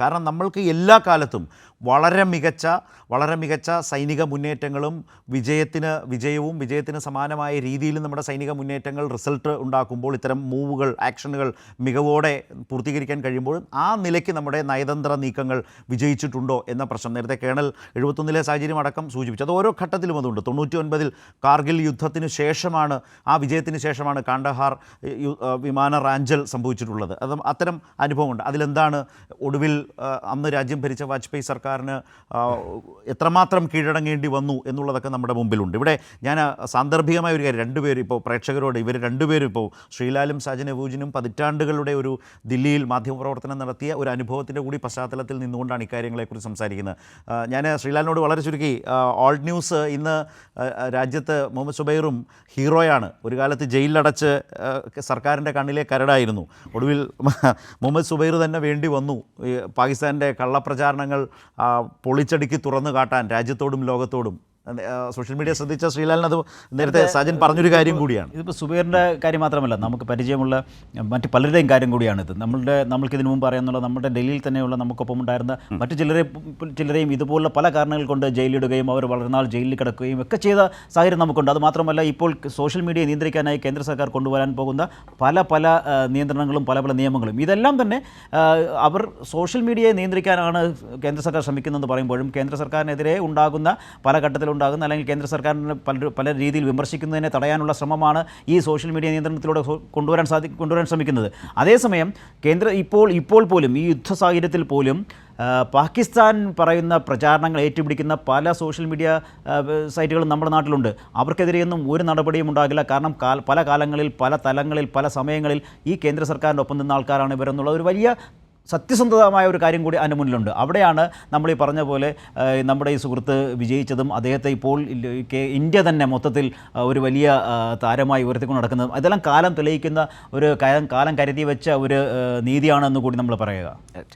കാരണം നമ്മൾക്ക് എല്ലാ കാലത്തും വളരെ മികച്ച സൈനിക മുന്നേറ്റങ്ങളും വിജയത്തിന് സമാനമായ രീതിയിൽ നമ്മുടെ സൈനിക മുന്നേറ്റങ്ങൾ റിസൾട്ട് ഉണ്ടാക്കുമ്പോൾ, ഇത്തരം മൂവുകൾ, ആക്ഷനുകൾ മികവോടെ പൂർത്തീകരിക്കാൻ കഴിയുമ്പോൾ ആ നിലയ്ക്ക് നമ്മുടെ നയതന്ത്ര നീക്കങ്ങൾ വിജയിച്ചിട്ടുണ്ടോ എന്ന പ്രശ്നം നേരത്തെ കേണൽ 71 സാഹചര്യം അടക്കം സൂചിപ്പിച്ചു. അത് ഓരോ ഘട്ടത്തിലും അതുണ്ട്. 99 കാർഗിൽ യുദ്ധത്തിന് ശേഷമാണ്, ആ വിജയത്തിന് ശേഷമാണ് കാണ്ഡഹാർ വിമാന റാഞ്ചൽ സംഭവിച്ചിട്ടുള്ളത്. അത്തരം അനുഭവമുണ്ട്. അതിലെന്താണ് ഒടുവിൽ അന്ന് രാജ്യം ഭരിച്ച വാജ്പേയി സർക്കാരിന് എത്രമാത്രം കീഴടങ്ങേണ്ടി വന്നു എന്നുള്ളതൊക്കെ നമ്മുടെ മുമ്പിലുണ്ട്. ഇവിടെ ഞാൻ സാന്ദർഭികമായ ഒരു കാര്യം, രണ്ടുപേരും ഇപ്പോൾ പ്രേക്ഷകരോട്, ഇവർ രണ്ടുപേരും ഇപ്പോൾ ശ്രീലാലും സാജൻ അബൂജിനും പതിറ്റാണ്ടുകളുടെ ഒരു ദില്ലിയിൽ മാധ്യമപ്രവർത്തനം നടത്തിയ ഒരു അനുഭവത്തിൻ്റെ കൂടി പശ്ചാത്തലത്തിൽ നിന്നുകൊണ്ടാണ് ഇക്കാര്യങ്ങളെക്കുറിച്ച് സംസാരിക്കുന്നത്. ഞാൻ ശ്രീലാലിനോട് വളരെ ചുരുക്കി, ഓൾഡ് ന്യൂസ് ഇന്ന് രാജ്യത്ത് മുഹമ്മദ് സുബൈറും ഹീറോയാണ്. ഒരു കാലത്ത് ജയിലിലടച്ച് സർക്കാരിൻ്റെ കണ്ണിലെ കരടായിരുന്നു. ഒടുവിൽ മുഹമ്മദ് സുബൈർ തന്നെ വേണ്ടി വന്നു പാകിസ്ഥാൻ്റെ കള്ളപ്രചാരണങ്ങൾ പൊളിച്ചടുക്കി തുറന്നു കാട്ടാൻ രാജ്യത്തോടും ലോകത്തോടും. സോഷ്യൽ മീഡിയ ശ്രദ്ധിച്ച ശ്രീലാലിനത് നേരത്തെ സാജൻ പറഞ്ഞൊരു കാര്യം കൂടിയാണ്. ഇതിപ്പോൾ സുബൈറിൻ്റെ കാര്യം മാത്രമല്ല, നമുക്ക് പരിചയമുള്ള മറ്റ് പലരുടെയും കാര്യം കൂടിയാണിത്. നമ്മൾക്കിതിനു മുമ്പ് അറിയാമെന്നുള്ള നമ്മുടെ ഡൽഹിയിൽ തന്നെയുള്ള നമുക്കൊപ്പം ഉണ്ടായിരുന്ന മറ്റു ചിലരെയും ഇതുപോലുള്ള പല കാരണങ്ങൾ കൊണ്ട് ജയിലിടുകയും അവർ വളരെ നാൾ ജയിലിൽ കിടക്കുകയും ഒക്കെ ചെയ്ത സാഹചര്യം നമുക്കുണ്ട്. അതുമാത്രമല്ല, ഇപ്പോൾ സോഷ്യൽ മീഡിയ നിയന്ത്രിക്കാനായി കേന്ദ്ര സർക്കാർ കൊണ്ടുവരാൻ പോകുന്ന പല നിയന്ത്രണങ്ങളും പല നിയമങ്ങളും, ഇതെല്ലാം തന്നെ അവർ സോഷ്യൽ മീഡിയയെ നിയന്ത്രിക്കാനാണ് കേന്ദ്ര സർക്കാർ ശ്രമിക്കുന്നതെന്ന് പറയുമ്പോഴും കേന്ദ്ര സർക്കാരിനെതിരെ ഉണ്ടാകുന്ന പല ഘട്ടത്തിലും ഉണ്ടാകുന്ന, അല്ലെങ്കിൽ കേന്ദ്ര സർക്കാരിനെ പല രീതിയിൽ വിമർശിക്കുന്നതിനെ തടയാനുള്ള ശ്രമമാണ് ഈ സോഷ്യൽ മീഡിയ നിയന്ത്രണത്തിലൂടെ കൊണ്ടുവരാൻ ശ്രമിക്കുന്നത്. അതേസമയം ഇപ്പോൾ പോലും ഈ യുദ്ധ സാഹചര്യത്തിൽ പോലും പാകിസ്ഥാൻ പറയുന്ന പ്രചാരണങ്ങൾ ഏറ്റുപിടിക്കുന്ന പല സോഷ്യൽ മീഡിയ സൈറ്റുകളും നമ്മുടെ നാട്ടിലുണ്ട്. അവർക്കെതിരെയൊന്നും ഒരു നടപടിയും ഉണ്ടാകില്ല. കാരണം പല കാലങ്ങളിൽ, പല തലങ്ങളിൽ, പല സമയങ്ങളിൽ ഈ കേന്ദ്ര സർക്കാരിൻ്റെ ഒപ്പം നിന്ന ആൾക്കാരാണ് ഇവരെന്നുള്ള ഒരു വലിയ സത്യസന്ധമായ ഒരു കാര്യം കൂടി അതിൻ്റെ മുന്നിലുണ്ട്. അവിടെയാണ് നമ്മൾ ഈ പറഞ്ഞ പോലെ നമ്മുടെ ഈ സുഹൃത്ത് വിജയിച്ചതും അദ്ദേഹത്തെ ഇപ്പോൾ ഇന്ത്യ തന്നെ മൊത്തത്തിൽ ഒരു വലിയ താരമായി ഉയർത്തിക്കൊണ്ട് നടക്കുന്നതും. ഇതെല്ലാം കാലം തെളിയിക്കുന്ന കാലം കരുതി വെച്ച ഒരു നീതിയാണെന്ന് കൂടി നമ്മൾ പറയുക.